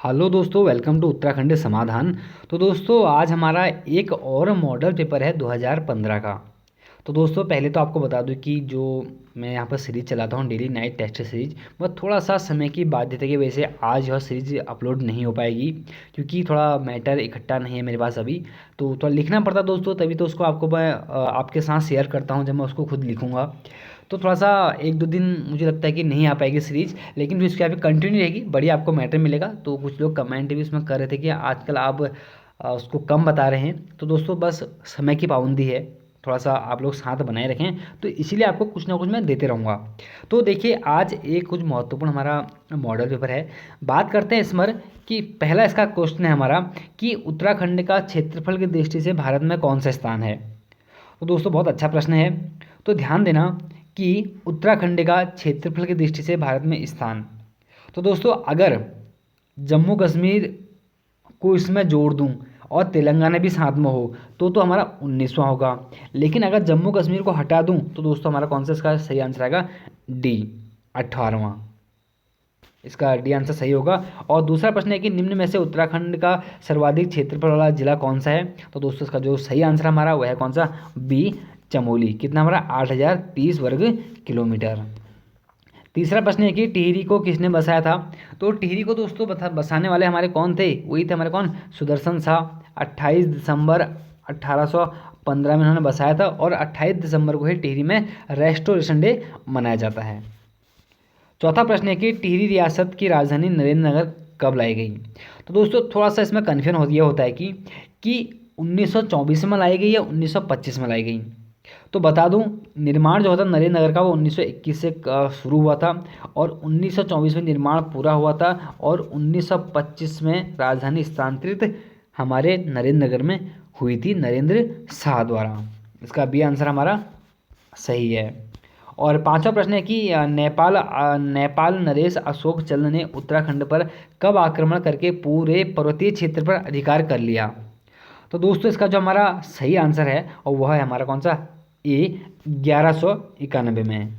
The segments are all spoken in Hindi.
हेलो दोस्तों, वेलकम टू उत्तराखंड समाधान। तो दोस्तों आज हमारा एक और मॉडल पेपर है 2015 का। तो दोस्तों पहले तो आपको बता दूं कि जो मैं यहाँ पर सीरीज चलाता हूँ डेली नाइट टेस्ट सीरीज, वह थोड़ा सा समय की बाध्यता की वजह से आज यह सीरीज अपलोड नहीं हो पाएगी, क्योंकि थोड़ा मैटर इकट्ठा नहीं है मेरे पास अभी। तो थोड़ा लिखना पड़ता दोस्तों, तभी तो उसको आपको मैं आपके साथ शेयर करता हूँ जब मैं उसको खुद लिखूँगा। तो थोड़ा सा एक दो दिन मुझे लगता है कि नहीं आ पाएगी सीरीज, लेकिन फिर उसके यहाँ पे कंटिन्यू रहेगी, बढ़िया आपको मैटर मिलेगा। तो कुछ लोग कमेंट भी उसमें कर रहे थे कि आजकल आप उसको कम बता रहे हैं। तो दोस्तों बस समय की पाबंदी है, थोड़ा सा आप लोग साथ बनाए रखें, तो इसीलिए आपको कुछ ना कुछ मैं देते रहूँगा। तो देखिए आज एक कुछ महत्वपूर्ण हमारा मॉडल पेपर है। बात करते हैं इसमें कि पहला इसका क्वेश्चन है हमारा कि उत्तराखंड का क्षेत्रफल की दृष्टि से भारत में कौन सा स्थान है। तो दोस्तों बहुत अच्छा प्रश्न है। तो ध्यान देना कि उत्तराखंड का क्षेत्रफल की दृष्टि से भारत में स्थान, तो दोस्तों अगर जम्मू कश्मीर को इसमें जोड़ दूं और तेलंगाना भी साथ में हो तो हमारा 19वां होगा। लेकिन अगर जम्मू कश्मीर को हटा दूं तो दोस्तों हमारा कौन सा इसका सही आंसर आएगा, डी 18वां। इसका डी आंसर सही होगा। और दूसरा प्रश्न है कि निम्न में से उत्तराखंड का सर्वाधिक क्षेत्रफल वाला जिला कौन सा है। तो दोस्तों इसका जो सही आंसर हमारा वह है कौन सा, बी चमोली। कितना हमारा 8030 वर्ग किलोमीटर। तीसरा प्रश्न है कि टिहरी को किसने बसाया था। तो टिहरी को दोस्तों बसाने वाले हमारे कौन थे, वही थे हमारे कौन, सुदर्शन शाह। 28 दिसंबर 1815 में उन्होंने बसाया था और 28 दिसंबर को ही टिहरी में रेस्टोरेशन डे मनाया जाता है। चौथा प्रश्न है कि टिहरी रियासत की राजधानी नरेंद्र नगर कब लाई गई। तो दोस्तों थोड़ा सा इसमें कन्फ्यूजन होता है कि 1924 में लाई गई या 1925 में लाई गई। तो बता दूं, निर्माण जो होता नरेंद्र नगर का वो 1921 से शुरू हुआ था और 1924 में निर्माण पूरा हुआ था और 1925 में राजधानी स्थानांतरित हमारे नरेंद्र नगर में हुई थी नरेंद्र शाह द्वारा। इसका बी आंसर हमारा सही है। और पांचवा प्रश्न है कि नेपाल नरेश अशोक चंद्र ने उत्तराखंड पर कब आक्रमण करके पूरे पर्वतीय क्षेत्र पर अधिकार कर लिया। तो दोस्तों इसका जो हमारा सही आंसर है और वह है हमारा कौन सा, ए 1191 में।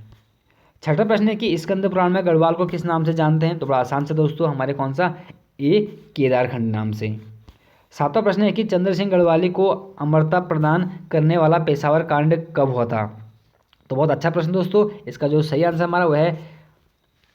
छठा प्रश्न है कि स्कंद पुराण में गढ़वाल को किस नाम से जानते हैं। तो बड़ा आसान से दोस्तों हमारे कौन सा, ए केदारखंड नाम से। सातवां प्रश्न है कि चंद्र सिंह गढ़वाली को अमरता प्रदान करने वाला पेशावर कांड कब हुआ था। तो बहुत अच्छा प्रश्न दोस्तों, इसका जो सही आंसर हमारा वह है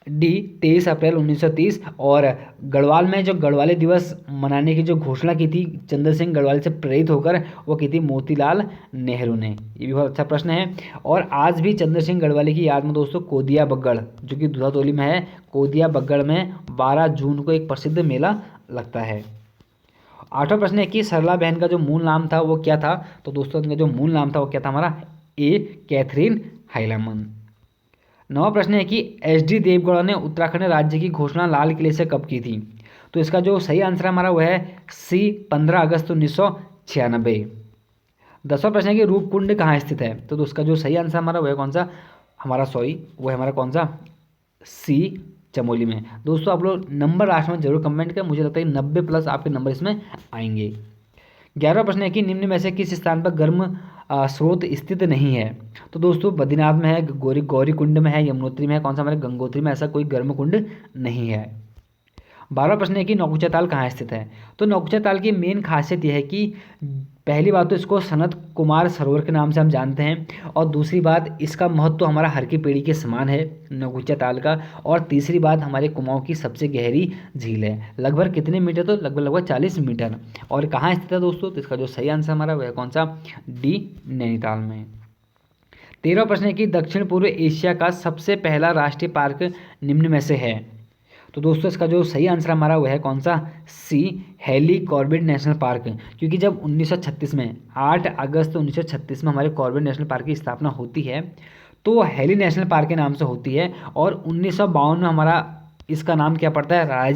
डी 23 अप्रैल 1930। और गढ़वाल में जो गढ़वाली दिवस मनाने की जो घोषणा की थी चंद्र सिंह गढ़वाली से प्रेरित होकर, वो की थी मोतीलाल नेहरू ने। ये भी बहुत अच्छा प्रश्न है। और आज भी चंद्र सिंह गढ़वाली की याद में दोस्तों कोदिया बग्गड़ जो कि दूधातोली में है, कोदिया बग्गड़ में 12 जून को एक प्रसिद्ध मेला लगता है। आठवां प्रश्न है कि सरला बहन का जो मूल नाम था वो क्या था। तो दोस्तों इनका जो मूल नाम था वो क्या था हमारा, ए कैथरीन हाइलामन। नवा प्रश्न है कि एच डी देवगौड़ा ने उत्तराखंड राज्य की घोषणा लाल किले से कब की थी। तो इसका जो सही आंसर हमारा वह है सी 15 अगस्त 1996। 10वां प्रश्न है कि रूपकुंड कहाँ स्थित है। तो उसका जो सही आंसर हमारा वह कौन सा, हमारा वह हमारा कौन सा, सी चमोली में। दोस्तों आप लोग नंबर लास्ट में जरूर कमेंट करें, मुझे लगता है 90+ आपके नंबर इसमें आएंगे। 11वां प्रश्न है कि निम्न में से किस स्थान पर गर्म स्रोत स्थित नहीं है। तो दोस्तों बद्रीनाथ में है, गौरी कुंड में है, यमुनोत्री में है, कौन सा हमारे गंगोत्री में ऐसा कोई गर्म कुंड नहीं है। 12वां प्रश्न है कि नौकुचिया ताल कहाँ स्थित है। तो नौकुचिया ताल की मेन खासियत यह है कि पहली बात तो इसको सनत कुमार सरोवर के नाम से हम जानते हैं, और दूसरी बात इसका महत्व हमारा हर की पेड़ी के समान है नौकुचिया ताल का, और तीसरी बात हमारे कुमाऊं की सबसे गहरी झील है। लगभग कितने मीटर, तो लगभग 40 मीटर। और कहाँ स्थित है दोस्तों, तो इसका जो सही आंसर हमारा वह कौन सा, डी नैनीताल में। 13वां प्रश्न है कि दक्षिण पूर्व एशिया का सबसे पहला राष्ट्रीय पार्क निम्न में से है। तो दोस्तों इसका जो सही आंसर हमारा वह है कौन सा, सी हेली कॉर्बेट नेशनल पार्क। क्योंकि जब 1936 में 8 अगस्त 1936 में हमारे कॉर्बेट नेशनल पार्क की स्थापना होती है तो हेली नेशनल पार्क के नाम से होती है, और 1952 में हमारा इसका नाम क्या पड़ता है,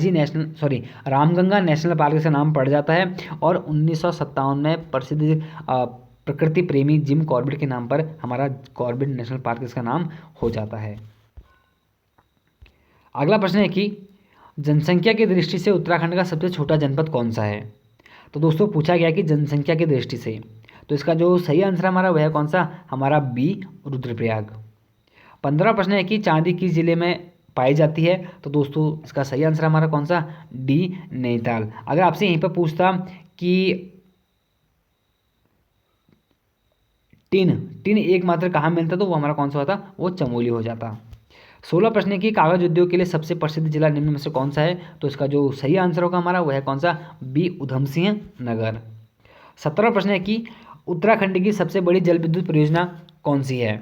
रामगंगा नेशनल पार्क से नाम पड़ जाता है, और 1957 में प्रसिद्ध प्रकृति प्रेमी जिम कॉर्बेट के नाम पर हमारा कॉर्बेट नेशनल पार्क इसका नाम हो जाता है। अगला प्रश्न है कि जनसंख्या की दृष्टि से उत्तराखंड का सबसे छोटा जनपद कौन सा है। तो दोस्तों पूछा गया कि जनसंख्या की दृष्टि से, तो इसका जो सही आंसर हमारा वह कौन सा, हमारा बी रुद्रप्रयाग। 15वां प्रश्न है कि चांदी किस जिले में पाई जाती है। तो दोस्तों इसका सही आंसर हमारा कौन सा, डी नैनीताल। अगर आपसे यहीं पर पूछता कि टिन टिन एकमात्र कहाँ मिलता, तो वो हमारा कौन सा होता, वो चमोली हो जाता। 16 प्रश्न है कि कागज उद्योग के लिए सबसे प्रसिद्ध जिला निम्न में से कौन सा है, तो इसका जो सही आंसर होगा हमारा वह है कौन सा, बी उधम सिंह नगर। 17 प्रश्न है कि उत्तराखंड की सबसे बड़ी जल विद्युत परियोजना कौन सी है,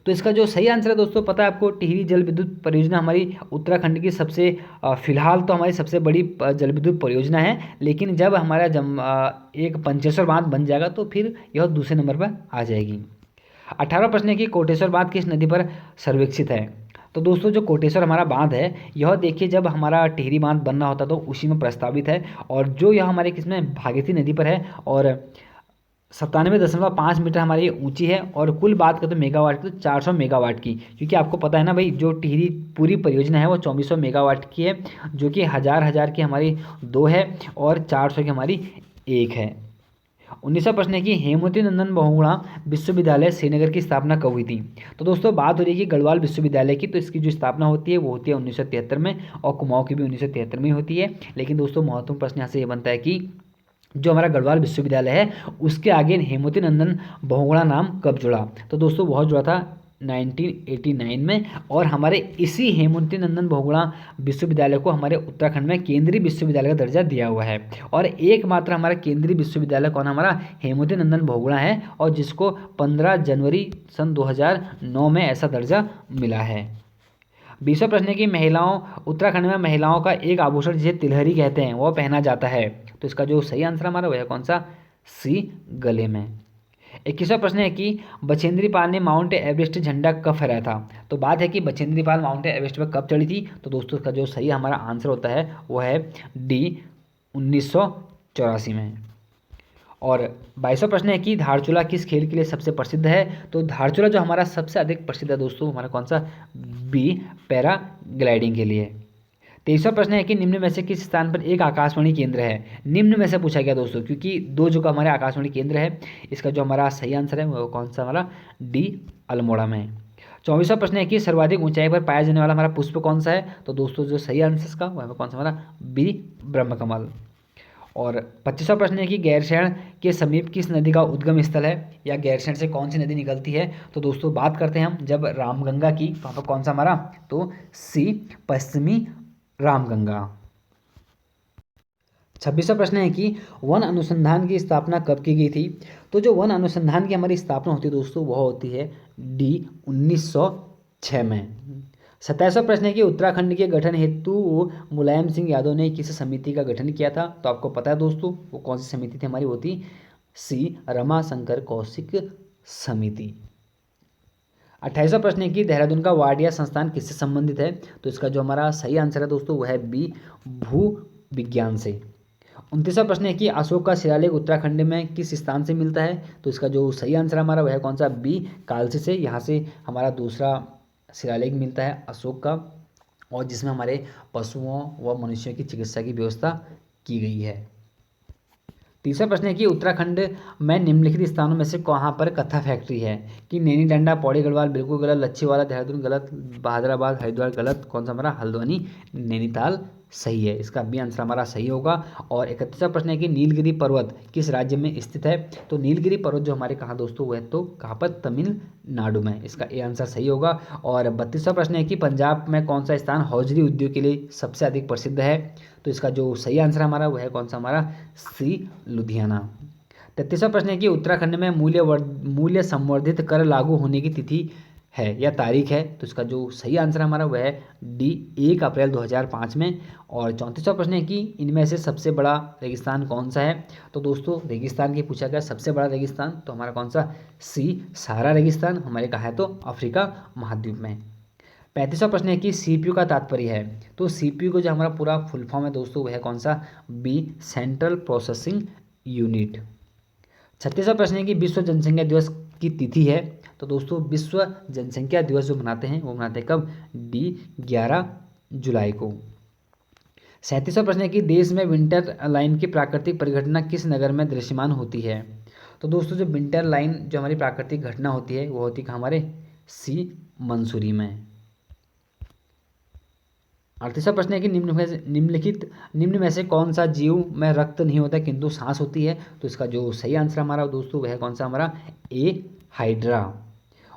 तो इसका जो सही आंसर है दोस्तों पता है आपको, टिहरी जल विद्युत परियोजना हमारी उत्तराखंड की सबसे फिलहाल तो हमारी सबसे बड़ी जल विद्युत परियोजना है, लेकिन जब हमारा एक पंचेश्वर बांध बन जाएगा तो फिर यह दूसरे नंबर पर आ जाएगी। 18 प्रश्न है कि कोटेश्वर बांध किस नदी पर सर्वेक्षित है, तो दोस्तों जो कोटेश्वर हमारा बांध है यह देखिए जब हमारा टिहरी बांध बनना होता तो उसी में प्रस्तावित है, और जो यह हमारे किसमें भागीरथी नदी पर है, और 97.5 मीटर हमारी ऊंची है, और कुल बात करें तो मेगावाट की तो 400 मेगावाट की, क्योंकि आपको पता है ना भाई जो टिहरी पूरी परियोजना है वो 2400 मेगावाट की है, जो कि हज़ार की हमारी 2 है और 400 की हमारी 1 है। 19वां प्रश्न है कि हेमवती नंदन बहुगुणा विश्वविद्यालय श्रीनगर की स्थापना कब हुई थी, तो दोस्तों बात हो रही है कि गढ़वाल विश्वविद्यालय की, तो इसकी जो स्थापना होती है वो होती है 1973 में, और कुमाऊं की भी 1973 में होती है। लेकिन दोस्तों महत्वपूर्ण प्रश्न यहाँ से ये बनता है कि जो हमारा गढ़वाल विश्वविद्यालय है उसके आगे हेमवती नंदन बहुगुणा नाम कब जुड़ा, तो दोस्तों वह जुड़ा था 1989 में, और हमारे इसी हेमवती नंदन बहुगुणा विश्वविद्यालय को हमारे उत्तराखंड में केंद्रीय विश्वविद्यालय का दर्जा दिया हुआ है, और एकमात्र हमारा केंद्रीय विश्वविद्यालय कौन हमारा हेमवती नंदन बहुगुणा है, और जिसको 15 जनवरी सन 2009 में ऐसा दर्जा मिला है। 20वां प्रश्न है कि महिलाओं उत्तराखंड में महिलाओं का एक आभूषण जिसे तिलहरी कहते हैं वह पहना जाता है, तो इसका जो सही आंसर हमारा वह है कौन सा, सी गले में। 21वां प्रश्न है कि बछेंद्री पाल ने माउंट एवरेस्ट झंडा कब फहराया था, तो बात है कि बछेंद्री पाल माउंट एवरेस्ट पर कब चढ़ी थी, तो दोस्तों इसका जो सही हमारा आंसर होता है वो है डी 1984 में। और 22वां प्रश्न है कि धारचूला किस खेल के लिए सबसे प्रसिद्ध है, तो धारचूला जो हमारा सबसे अधिक प्रसिद्ध है दोस्तों हमारा कौन सा, बी पैराग्लाइडिंग के लिए। 23वां प्रश्न है कि निम्न में से किस स्थान पर एक आकाशवाणी केंद्र है, निम्न में से पूछा गया दोस्तों, क्योंकि दो जो हमारे आकाशवाणी केंद्र है, इसका जो हमारा सही आंसर है वो कौन सा हमारा, डी अल्मोड़ा में। 24वां प्रश्न है कि सर्वाधिक ऊंचाई पर पाया जाने वाला हमारा पुष्प कौन सा है, तो दोस्तों जो सही आंसर इसका वह कौन सा हमारा, बी ब्रह्मकमल। और 25वां प्रश्न है कि गैरसैंण के समीप किस नदी का उद्गम स्थल है, या गैरसैंण से कौन सी नदी निकलती है, तो दोस्तों बात करते हैं हम जब रामगंगा की, तो वहाँ पर कौन सा हमारा, तो सी पश्चिमी रामगंगा। 26वां प्रश्न है कि वन अनुसंधान की स्थापना कब की गई थी, तो जो वन अनुसंधान की हमारी स्थापना होती है दोस्तों वह होती है डी 1906 में। 27वां प्रश्न है कि उत्तराखंड के गठन हेतु मुलायम सिंह यादव ने किस समिति का गठन किया था, तो आपको पता है दोस्तों वो कौन सी समिति थी हमारी, होती सी रमाशंकर कौशिक समिति। 28वां प्रश्न है कि देहरादून का वाडिया संस्थान किससे संबंधित है, तो इसका जो हमारा सही आंसर है दोस्तों वह है बी भू विज्ञान से। 29वां प्रश्न है कि अशोक का शिलालेख उत्तराखंड में किस स्थान से मिलता है, तो इसका जो सही आंसर हमारा वह है कौन सा, बी कालसी से, यहाँ से हमारा दूसरा शिलालेख मिलता है अशोक का, और जिसमें हमारे पशुओं व मनुष्यों की चिकित्सा की व्यवस्था की गई है। 30वां प्रश्न है कि उत्तराखंड में निम्नलिखित स्थानों में से कहाँ पर कत्था फैक्ट्री है, कि नैनी डंडा, पौड़ी गढ़वाल बिल्कुल गलत, लच्छीवाला देहरादून गलत, बहादुराबाद हरिद्वार गलत, कौन सा हमारा हल्द्वानी नैनीताल सही है, इसका बी आंसर हमारा सही होगा। और 31वां प्रश्न है कि नीलगिरी पर्वत किस राज्य में स्थित है, तो नीलगिरी पर्वत जो हमारे कहाँ दोस्तों वह तो कहाँ पर, तमिलनाडु में, इसका ए आंसर सही होगा। और 32वां प्रश्न है कि पंजाब में कौन सा स्थान हौजरी उद्योग के लिए सबसे अधिक प्रसिद्ध है, तो इसका जो सही आंसर हमारा वह है कौन सा हमारा, सी लुधियाना। 33वां प्रश्न है कि उत्तराखंड में मूल्य संवर्धित कर लागू होने की तिथि है या तारीख है, तो इसका जो सही आंसर हमारा वह है डी 1 अप्रैल 2005 में। और 34वां प्रश्न है कि इनमें से सबसे बड़ा रेगिस्तान कौन सा है, तो दोस्तों रेगिस्तान की पूछा गया सबसे बड़ा रेगिस्तान, तो हमारा कौन सा, सी सहारा रेगिस्तान हमारे कहा है तो अफ्रीका महाद्वीप में। 35वां प्रश्न है कि सीपीयू का तात्पर्य है, तो सीपीयू को जो हमारा पूरा फुल फॉर्म है दोस्तों वह कौन सा, बी सेंट्रल प्रोसेसिंग यूनिट। 36वां प्रश्न है कि विश्व जनसंख्या दिवस की तिथि है, तो दोस्तों विश्व जनसंख्या दिवस जो मनाते हैं वो मनाते हैं कब, डी 11 जुलाई को। 37वां प्रश्न है कि देश में विंटर लाइन की प्राकृतिक परिघटना किस नगर में दृश्यमान होती है, तो दोस्तों जो विंटर लाइन जो हमारी प्राकृतिक घटना होती है वो होती है हमारे सी मंसूरी में। 38वां प्रश्न है कि निम्न में से कौन सा जीव में रक्त नहीं होता किंतु सांस होती है? तो इसका जो सही आंसर हमारा दोस्तों वह कौन सा हमारा ए हाइड्रा।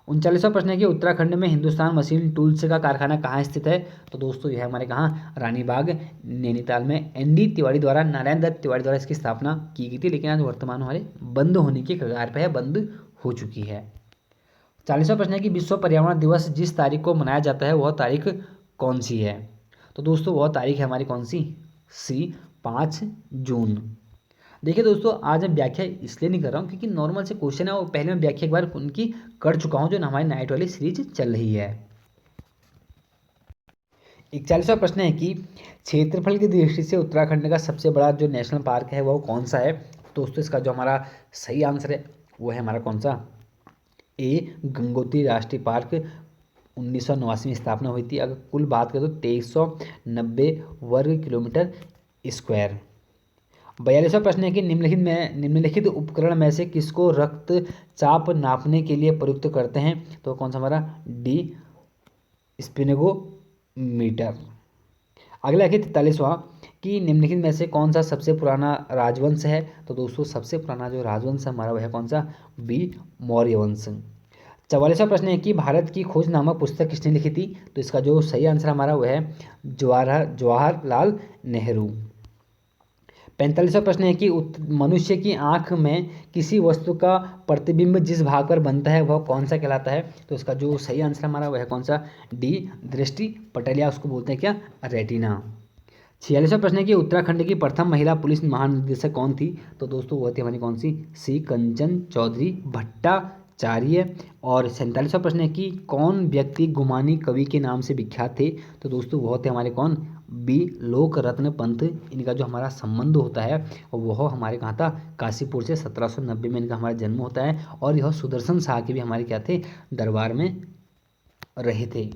39वां प्रश्न है कि उत्तराखंड में हिंदुस्तान मशीन टूल्स का कारखाना कहाँ स्थित है? तो दोस्तों यह हमारे कहाँ रानीबाग नैनीताल में ND तिवारी द्वारा, नारायण दत्त तिवारी द्वारा इसकी स्थापना की गई थी, लेकिन आज वर्तमान हमारे बंद होने की कगार पर है, बंद हो चुकी है। 40वां प्रश्न है कि विश्व पर्यावरण दिवस जिस तारीख को मनाया जाता है वह तारीख कौन सी है? तो दोस्तों वह तारीख है हमारी कौन सी? सी 5 जून। देखिए दोस्तों, आज मैं व्याख्या इसलिए नहीं कर रहा हूँ क्योंकि नॉर्मल से क्वेश्चन है और पहले मैं व्याख्या एक बार उनकी कर चुका हूँ जो हमारी नाइट वाली सीरीज चल रही है। 41वां प्रश्न है कि क्षेत्रफल की दृष्टि से उत्तराखंड का सबसे बड़ा जो नेशनल पार्क है वह कौन सा है? दोस्तों इसका जो हमारा सही आंसर है वो है हमारा कौन सा? ए गंगोत्री राष्ट्रीय पार्क। 1989 में स्थापना हुई थी। अगर कुल बात करें तो 2390 वर्ग किलोमीटर स्क्वायर। 42वां प्रश्न है कि निम्नलिखित उपकरण में से किसको रक्तचाप नापने के लिए प्रयुक्त करते हैं? तो कौन सा हमारा डी स्पिनेगोमीटर। अगला है कि 43वां कि निम्नलिखित में से कौन सा सबसे पुराना राजवंश है? तो दोस्तों सबसे पुराना जो राजवंश हमारा वह है कौन सा? बी मौर्य वंश। 44वां प्रश्न है कि भारत की खोज नामक पुस्तक किसने लिखी थी? तो इसका जो सही आंसर हमारा वह है जवाहरलाल नेहरू। 45वां प्रश्न है कि मनुष्य की आंख में किसी वस्तु का प्रतिबिंब जिस भाग पर बनता है वह कौन सा कहलाता है? तो इसका जो सही आंसर हमारा वह है कौन सा? डी दृष्टि पटल, या उसको बोलते हैं क्या? रेटिना। 46वां प्रश्न है कि उत्तराखंड की प्रथम महिला पुलिस महानिदेशक कौन थी? तो दोस्तों वह थी हमारी कौन सी? सी कंचन चौधरी भट्टाचार्य। और 47वां प्रश्न है कि कौन व्यक्ति गुमानी कवि के नाम से विख्यात थे? तो दोस्तों वह थे हमारे कौन? बी लोक रत्न पंत। इनका जो हमारा संबंध होता है वह हमारे कहाँ था? काशीपुर से 1790 में इनका हमारा जन्म होता है। और यह सुदर्शन शाह के भी हमारे क्या थे? दरबार में रहे थे।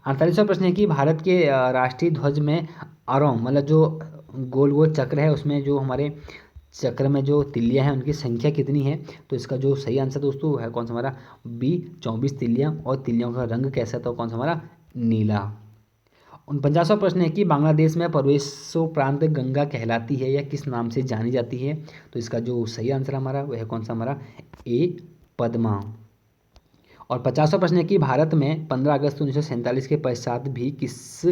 48वां प्रश्न है कि भारत के राष्ट्रीय ध्वज में आरोह मतलब जो गोल गोल चक्र है उसमें जो हमारे चक्र में जो तिल्लियाँ हैं उनकी संख्या कितनी है? तो इसका जो सही आंसर दोस्तों है कौन सा हमारा? बी 24 तिल्लियाँ। और तिल्लियों का रंग कैसा था? कौन सा हमारा? नीला। 49वां प्रश्न है कि बांग्लादेश में प्रवेशोपरांत गंगा कहलाती है या किस नाम से जानी जाती है? तो इसका जो सही आंसर हमारा वह है कौन सा हमारा? ए पद्मा। और 50वां प्रश्न है कि भारत में 15 अगस्त 1947 के पश्चात भी किस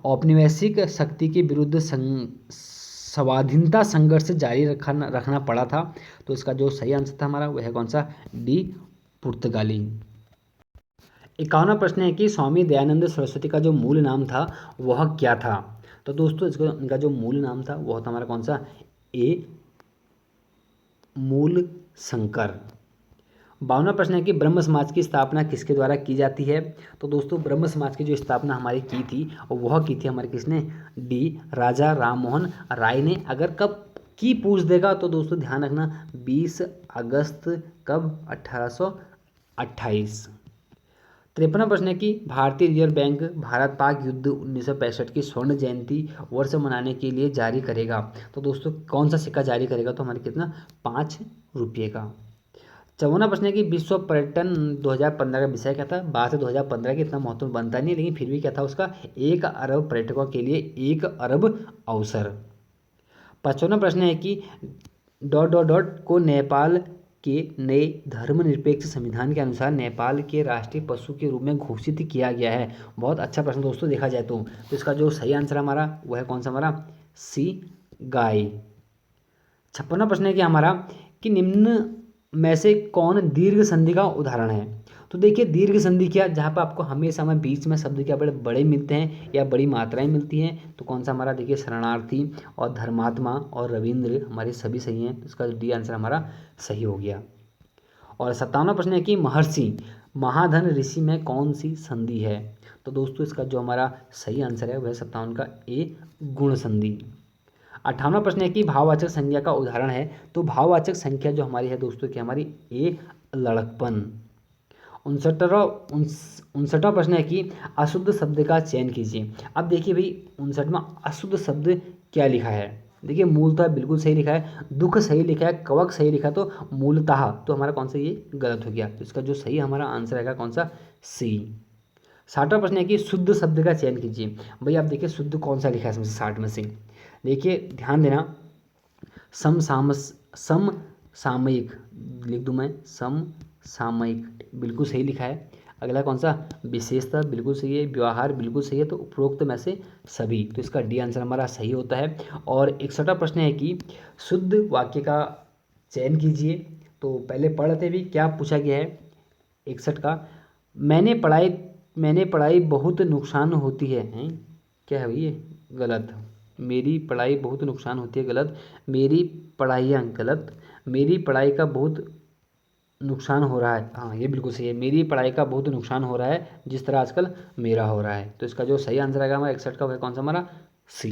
औपनिवेशिक शक्ति के विरुद्ध स्वाधीनता संघर्ष जारी रखना पड़ा था? तो इसका जो सही आंसर था हमारा वह है कौन सा? डी पुर्तगाली। 51वां प्रश्न है कि स्वामी दयानंद सरस्वती का जो मूल नाम था वह क्या था? तो दोस्तों इसका इनका जो मूल नाम था वह था हमारा कौन सा? ए मूल शंकर। 52वां प्रश्न है कि ब्रह्म समाज की स्थापना किसके द्वारा की जाती है? तो दोस्तों ब्रह्म समाज की जो स्थापना हमारी की थी वह की थी हमारे किसने? डी राजा राममोहन राय ने। अगर कब की पूछ देगा तो दोस्तों ध्यान रखना 20 अगस्त कब? 1828। 53वां प्रश्न है कि भारतीय रिजर्व बैंक भारत पाक युद्ध 1965 की स्वर्ण जयंती वर्ष मनाने के लिए जारी करेगा। तो दोस्तों कौन सा सिक्का जारी करेगा? तो हमारे कितना? 5 रुपये का। 54वां प्रश्न है कि विश्व पर्यटन 2015 का विषय क्या था? बात है 2015 की, इतना महत्व बनता नहीं लेकिन फिर भी क्या था उसका? 1 अरब पर्यटकों के लिए 1 अरब अवसर। 55वां प्रश्न है कि ... को नेपाल के नए धर्मनिरपेक्ष संविधान के अनुसार नेपाल के राष्ट्रीय पशु के रूप में घोषित किया गया है। बहुत अच्छा प्रश्न दोस्तों देखा जाए तो इसका जो सही आंसर हमारा वह है कौन सा हमारा? सी गाय। 56वां प्रश्न है कि हमारा कि निम्न में से कौन दीर्घ संधि का उदाहरण है? तो देखिए दीर्घ संधि क्या? जहाँ पर आपको हमेशा में बीच में शब्द क्या बड़े बड़े मिलते हैं या बड़ी मात्राएं मिलती हैं। तो कौन सा हमारा? देखिए शरणार्थी और धर्मात्मा और रविंद्र हमारे सभी सही हैं। तो इसका डी आंसर हमारा सही हो गया। और 57वां प्रश्न है कि महर्षि महाधन ऋषि में कौन सी संधि है? तो दोस्तों इसका जो हमारा सही आंसर है वह 57 का ए गुण संधि। 58वां प्रश्न है कि भाववाचक संज्ञा का उदाहरण है। तो भाववाचक संख्या जो हमारी है दोस्तों की हमारी ए लड़कपन। 59वां प्रश्न है कि अशुद्ध शब्द का चयन कीजिए। अब देखिए भाई 59वां अशुद्ध शब्द क्या लिखा है? देखिए मूलतः बिल्कुल सही लिखा है, दुख सही लिखा है, कवक सही लिखा, तो मूलतः तो हमारा कौन सा ये गलत हो गया। तो इसका जो सही हमारा आंसर रहेगा कौन सा? सी। 60वां प्रश्न है कि शुद्ध शब्द का चयन कीजिए। भाई आप देखिए शुद्ध कौन सा लिखा है इसमें से 60 में से। देखिए ध्यान देना, सम सामयिक लिख दूं मैं, सम सामयिक बिल्कुल सही लिखा है। अगला कौन सा, विशेषता बिल्कुल सही है, व्यवहार बिल्कुल सही है, तो उपरोक्त में से सभी, तो इसका डी आंसर हमारा सही होता है। और 61वां प्रश्न है कि शुद्ध वाक्य का चयन कीजिए। तो पहले पढ़ लेते भी क्या पूछा गया है 61 का। मैंने पढ़ाई मैंने पढ़ाई बहुत नुकसान होती है, क्या है भाई ये, गलत। मेरी पढ़ाई बहुत नुकसान होती है, गलत। मेरी पढ़ाइयाँ, गलत। मेरी पढ़ाई का बहुत नुकसान हो रहा है, हाँ ये बिल्कुल सही है। मेरी पढ़ाई का बहुत नुकसान हो रहा है जिस तरह आजकल मेरा हो रहा है। तो इसका जो सही आंसर आएगा हमारा 61 का, वह कौन सा हमारा, सी।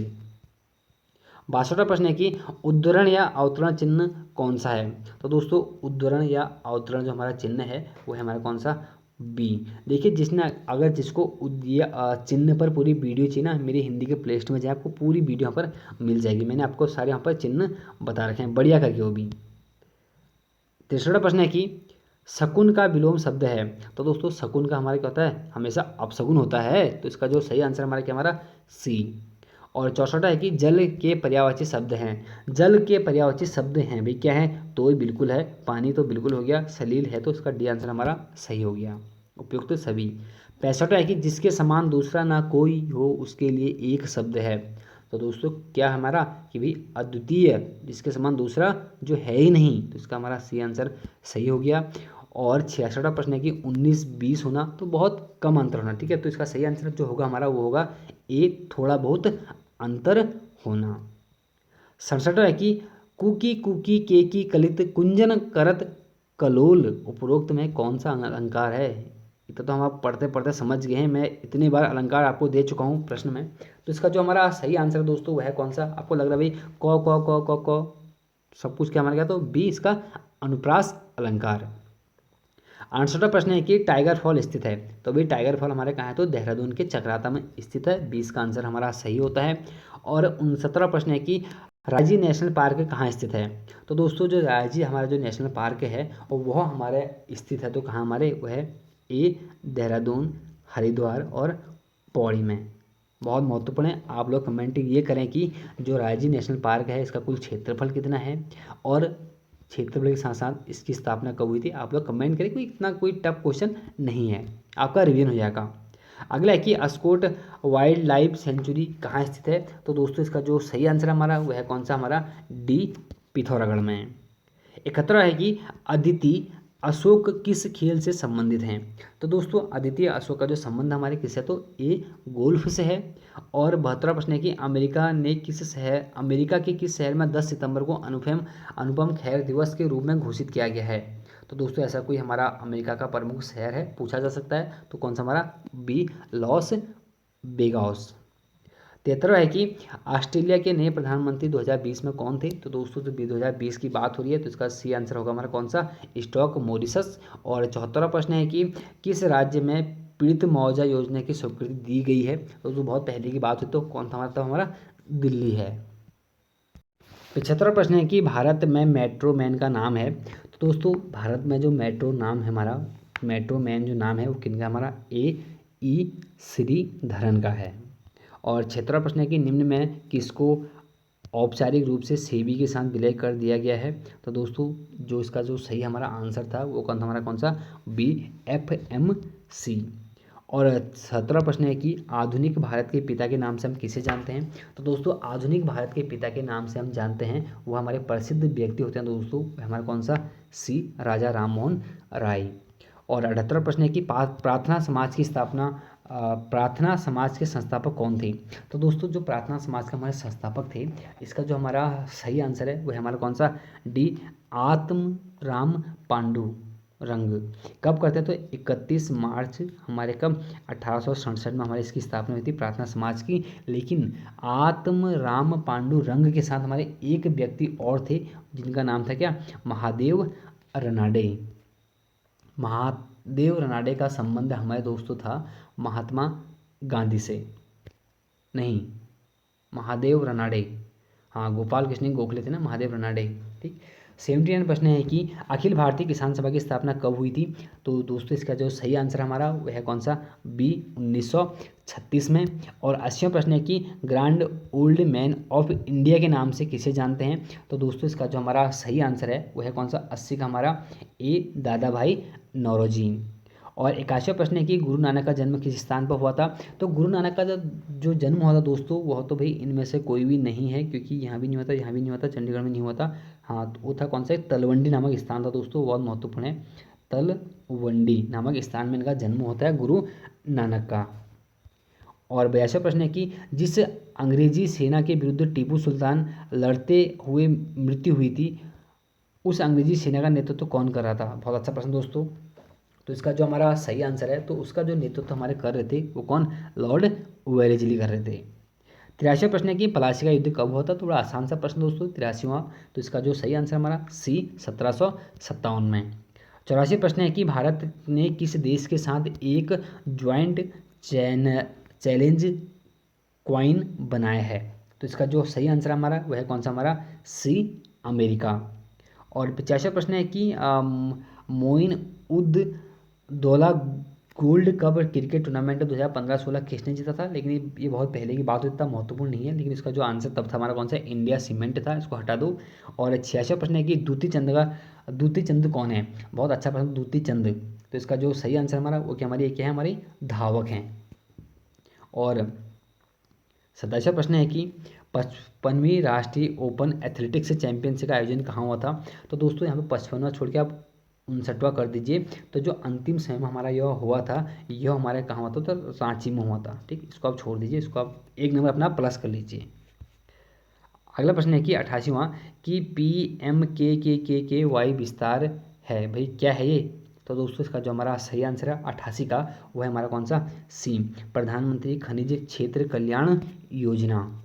62वां प्रश्न है कि उद्धरण या अवतरण चिन्ह कौन सा है। तो दोस्तों उद्धरण या अवतरण जो हमारा चिन्ह है वो है हमारा कौन सा, बी। देखिए जिसने अगर जिसको ये चिन्ह पर पूरी वीडियो चाहिए ना, मेरी हिंदी के प्लेलिस्ट में जाए, आपको पूरी वीडियो यहाँ पर मिल जाएगी। मैंने आपको सारे यहाँ पर चिन्ह बता रखे हैं बढ़िया करके वो भी। 63वां प्रश्न है कि शकुन का विलोम शब्द है। तो दोस्तों शकुन का हमारा क्या होता है, हमेशा अपशगुन होता है। तो इसका जो सही आंसर हमारा क्या, हमारा सी। और 64वां है कि जल के पर्यायवाची शब्द हैं। जल के पर्यायवाची शब्द हैं भाई क्या है, तो ये बिल्कुल है, पानी तो बिल्कुल हो गया, सलील है, तो इसका डी आंसर हमारा सही हो गया, उपयुक्त सभी। 65वां है कि जिसके समान दूसरा ना कोई हो उसके लिए एक शब्द है। तो दोस्तों क्या हमारा कि भाई अद्वितीय, जिसके समान दूसरा जो है ही नहीं, तो इसका हमारा सी आंसर सही हो गया। और 66वां प्रश्न है कि 19-20 होना, तो बहुत कम अंतर होना, ठीक है। तो इसका सही आंसर जो होगा हमारा वो होगा ए, थोड़ा बहुत अंतर होना। 67वां है कि कुकी कुकी केकी कलित कुंजन करत कलोल, उपरोक्त में कौन सा अलंकार है। इतना तो हम आप पढ़ते पढ़ते समझ गए हैं, मैं इतनी बार अलंकार आपको दे चुका हूँ प्रश्न में। तो इसका जो हमारा सही आंसर है दोस्तों वह है कौन सा, आपको लग रहा है भाई क सब कुछ क्या हमारा गया, तो बी इसका अनुप्रास अलंकार। 68वां प्रश्न है कि टाइगर फॉल स्थित है। तो भाई टाइगर फॉल हमारे कहाँ है, तो देहरादून के चक्राता में स्थित है, 20 का आंसर हमारा सही होता है। और 69वां प्रश्न है कि राजी नेशनल पार्क कहाँ स्थित है। तो दोस्तों जो राजी हमारा जो नेशनल पार्क है और वह हमारे स्थित है, तो कहाँ हमारे वह है, ए देहरादून, हरिद्वार और पौड़ी में। बहुत महत्वपूर्ण है, आप लोग कमेंट ये करें कि जो राजी नेशनल पार्क है इसका कुल क्षेत्रफल कितना है, और क्षेत्रफल के साथ साथ इसकी स्थापना कब हुई थी, आप लोग कमेंट करें। कोई इतना कोई टफ क्वेश्चन नहीं है, आपका रिवीजन हो जाएगा। अगला है कि अस्कोट वाइल्ड लाइफ सेंचुरी कहाँ स्थित है। तो दोस्तों इसका जो सही आंसर हमारा वह है कौन सा, हमारा डी, पिथौरागढ़ में। 71 है कि अदिति अशोक किस खेल से संबंधित हैं। तो दोस्तों अदिति अशोक का जो संबंध हमारे किस है, तो ए गोल्फ से है। और 72वां प्रश्न है कि अमेरिका के किस शहर में 10 सितंबर को अनुपम खेर दिवस के रूप में घोषित किया गया है। तो दोस्तों ऐसा कोई हमारा अमेरिका का प्रमुख शहर है, पूछा जा सकता है, तो कौन सा हमारा, बी लॉस वेगास। 73वां है कि ऑस्ट्रेलिया के नए प्रधानमंत्री 2020 में कौन थे। तो दोस्तों जो 2020 की बात हो रही है, तो इसका सी आंसर होगा हमारा कौन सा, स्टॉक मॉरिशस। और 74वां प्रश्न है कि किस राज्य में पीड़ित मुआवजा योजना की स्वीकृति दी गई है। तो जो बहुत पहले की बात हुई, तो कौन था हमारा, तो हमारा दिल्ली है। 75वां प्रश्न है कि भारत में मेट्रो मैन का नाम है। तो दोस्तों भारत में जो मेट्रो नाम है हमारा, मेट्रो मैन जो नाम है वो किनका, हमारा ए ई श्रीधरन का है। और 76वां प्रश्न है कि निम्न में किसको औपचारिक रूप से सेबी के साथ विलय कर दिया गया है। तो दोस्तों जो इसका जो सही हमारा आंसर था वो कौन था, हमारा कौन सा, बी FMC। और 17वां प्रश्न है कि आधुनिक भारत के पिता के नाम से हम किसे जानते हैं। तो दोस्तों आधुनिक भारत के पिता के नाम से हम जानते हैं, वो हमारे प्रसिद्ध व्यक्ति होते हैं दोस्तों, हमारा कौन सा, सी राजा राममोहन राय। और 78वां प्रश्न है कि प्रार्थना समाज की स्थापना, प्रार्थना समाज के संस्थापक कौन थे। तो दोस्तों जो प्रार्थना समाज के हमारे संस्थापक थे, इसका जो हमारा सही आंसर है वह हमारा कौन सा, डी आत्मराम पांडु रंग। कब करते हैं, तो 31 मार्च हमारे कब, 1867 में हमारे इसकी स्थापना हुई थी प्रार्थना समाज की। लेकिन आत्मराम पांडु रंग के साथ हमारे एक व्यक्ति और थे जिनका नाम था क्या, महादेव रनाडे। महादेव रनाडे का संबंध हमारे दोस्तों था महात्मा गांधी से, नहीं, महादेव रनाडे, हाँ गोपाल कृष्ण गोखले थे ना महादेव रनाडे, ठीक। 79 प्रश्न है कि अखिल भारतीय किसान सभा की स्थापना कब हुई थी? तो दोस्तों इसका जो सही आंसर हमारा वह है कौन सा? बी, 1936 में। और 80वां प्रश्न है कि grand old man of India के नाम से किसे जानते हैं? तो दोस्तों इसका जो हमारा सही आंसर है वह है कौन सा? 80 का हमारा ए, दादा भाई नौरोजी। और 81वां प्रश्न है कि गुरु नानक का जन्म किस स्थान पर हुआ था? तो गुरु नानक का जो जन्म हुआ था दोस्तों, वह तो भाई इनमें से कोई भी नहीं है, क्योंकि यहाँ भी नहीं हुआ था, यहाँ भी नहीं हुआ था, चंडीगढ़ में नहीं हुआ था। हाँ, तो वो था कौन सा? तलवंडी नामक स्थान था दोस्तों, बहुत महत्वपूर्ण है। तलवंडी नामक स्थान में इनका जन्म होता है गुरु नानक का। और 82वां प्रश्न है कि जिस अंग्रेजी सेना के विरुद्ध टीपू सुल्तान लड़ते हुए मृत्यु हुई थी, उस अंग्रेजी सेना का नेतृत्व कौन कर रहा था? बहुत अच्छा प्रश्न दोस्तों। तो इसका जो हमारा सही आंसर है, तो उसका जो नेतृत्व हमारे कर रहे थे वो कौन? लॉर्ड वेलेस्ली कर रहे थे। 83वां प्रश्न है कि प्लासी का युद्ध कब हुआ था? थोड़ा आसान सा प्रश्न दोस्तों, 83वां। तो इसका जो सही आंसर हमारा सी, 1757 में। 84वां प्रश्न है कि भारत ने किस देश के साथ एक ज्वाइंट चैलेंज क्वाइन बनाया है? तो इसका जो सही आंसर हमारा वह है कौन सा? हमारा सी, अमेरिका। और 85वां प्रश्न है कि Moin ud Daula gold cup cricket tournament 2015-16 किसने जीता था? लेकिन ये बहुत पहले की बात हो, इतना महत्वपूर्ण नहीं है, लेकिन इसका जो आंसर तब था हमारा कौन सा? इंडिया सीमेंट था, इसको हटा दो। और 86वां प्रश्न है कि दूती चंद कौन है? बहुत अच्छा प्रश्न, दूती चंद। तो इसका जो सही आंसर हमारा वो क्या? हमारी क्या है? हमारी धावक हैं। और 27वां प्रश्न है कि 55वीं राष्ट्रीय ओपन एथलेटिक्स चैंपियनशिप का आयोजन कहाँ हुआ था? तो दोस्तों यहाँ पे 55वां छोड़ के आप 59वां कर दीजिए। तो जो अंतिम समय हमारा यह हुआ था, यह हमारे कहाँ हुआ था? तो रांची में हुआ था। ठीक, इसको आप छोड़ दीजिए, इसको आप एक नंबर अपना प्लस कर लीजिए। अगला प्रश्न है कि 88वां कि PMKKKY विस्तार है, भाई क्या है ये? तो दोस्तों इसका जो हमारा सही आंसर है 88 का, वो है हमारा कौन सा? सी, प्रधानमंत्री खनिज क्षेत्र कल्याण योजना।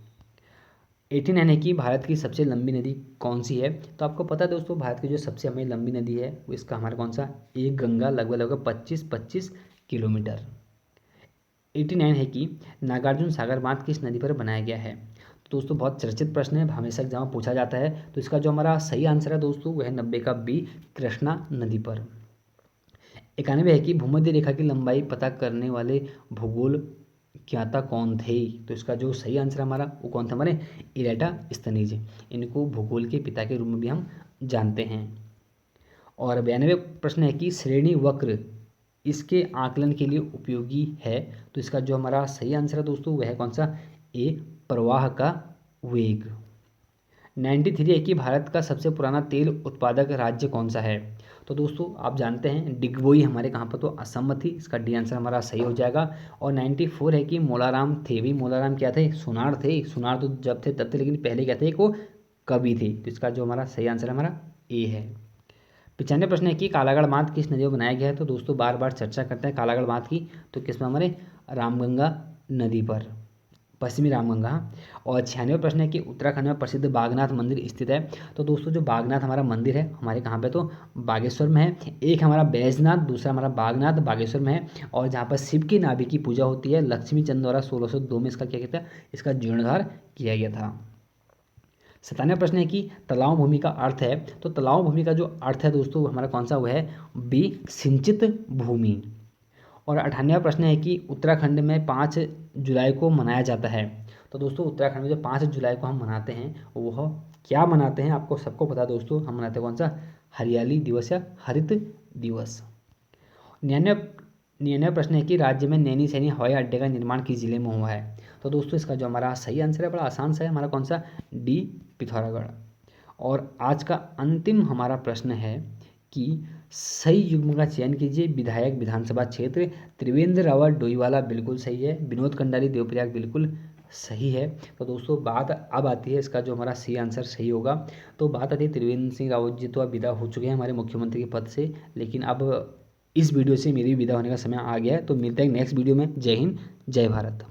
89 है कि भारत की सबसे लंबी नदी कौन सी है? तो आपको पता है दोस्तों, भारत की जो सबसे हमें लंबी नदी है वो इसका हमारा कौन सा? एक गंगा, लगभग लगभग 25 किलोमीटर। 89 है कि नागार्जुन सागर बांध किस नदी पर बनाया गया है? तो दोस्तों बहुत चर्चित प्रश्न है, हमेशा एग्जाम में पूछा जाता है। तो इसका जो हमारा सही आंसर है दोस्तों वह है 90 का बी, कृष्णा नदी पर। 91 है कि भूमध्य रेखा की लंबाई पता करने वाले भूगोल ज्ञाता कौन थे? तो इसका जो सही आंसर हमारा वो कौन था? हमारे इरेटास्थनीज। इनको भूगोल के पिता के रूप में भी हम जानते हैं। और 92 प्रश्न है कि श्रेणी वक्र इसके आकलन के लिए उपयोगी है? तो इसका जो हमारा सही आंसर है दोस्तों वह है कौन सा? ए, प्रवाह का वेग। 93 है कि भारत का सबसे पुराना तेल उत्पादक राज्य कौन सा है? तो दोस्तों आप जानते हैं डिगबोई हमारे कहाँ पर? तो असम में थी, इसका डी आंसर हमारा सही हो जाएगा। और 94 है कि मोलाराम थे, भाई मोलाराम क्या थे? सोनार थे। सोनार तो जब थे तब थे, लेकिन पहले क्या थे? एक वो कवि थे। तो इसका जो हमारा सही आंसर हमारा ए है। 95 प्रश्न है कि कालागढ़ बांध किस नदी में बनाया गया है? तो दोस्तों बार बार चर्चा करते हैं कालागढ़ बांध की, तो किस में? हमारे रामगंगा नदी पर, पश्चिमी रामगंगा। और 96वां प्रश्न है कि उत्तराखंड में प्रसिद्ध बागनाथ मंदिर स्थित है? तो दोस्तों जो बागनाथ हमारा मंदिर है हमारे कहाँ पे? तो बागेश्वर में है। एक हमारा बैजनाथ, दूसरा हमारा बागनाथ बागेश्वर में है। और जहाँ पर शिव की नाभि की पूजा होती है, लक्ष्मी चंद द्वारा 1602 में इसका क्या कहता है? इसका जीर्णोद्धार किया गया था। 97वां प्रश्न है कि तलाव भूमि का अर्थ है? तो तलाव भूमि का जो अर्थ है दोस्तों हमारा कौन सा? वह है बी, सिंचित भूमि। और 98वां प्रश्न है कि उत्तराखंड में 5 जुलाई को मनाया जाता है? तो दोस्तों उत्तराखंड में जो 5 जुलाई को हम मनाते हैं वह क्या मनाते हैं? आपको सबको पता है दोस्तों, हम मनाते हैं कौन सा? हरियाली दिवस या हरित दिवस। 99वां प्रश्न है कि राज्य में नैनी सैनी हवाई अड्डे का निर्माण किस जिले में हुआ है? तो दोस्तों इसका जो हमारा सही आंसर है बड़ा आसान सा है, हमारा कौन सा? डी, पिथौरागढ़। और आज का अंतिम हमारा प्रश्न है कि सही युग्म का चयन कीजिए। विधायक विधानसभा क्षेत्र त्रिवेंद्र रावत डोईवाला बिल्कुल सही है, विनोद कंडारी देवप्रयाग बिल्कुल सही है। तो दोस्तों बात अब आती है, इसका जो हमारा सी आंसर सही होगा। तो बात आती है त्रिवेंद्र सिंह रावत जी तो अब विदा हो चुके हैं हमारे मुख्यमंत्री के पद से, लेकिन अब इस वीडियो से मेरी विदा होने का समय आ गया है। तो मिलते हैं नेक्स्ट वीडियो में। जय हिंद, जय भारत।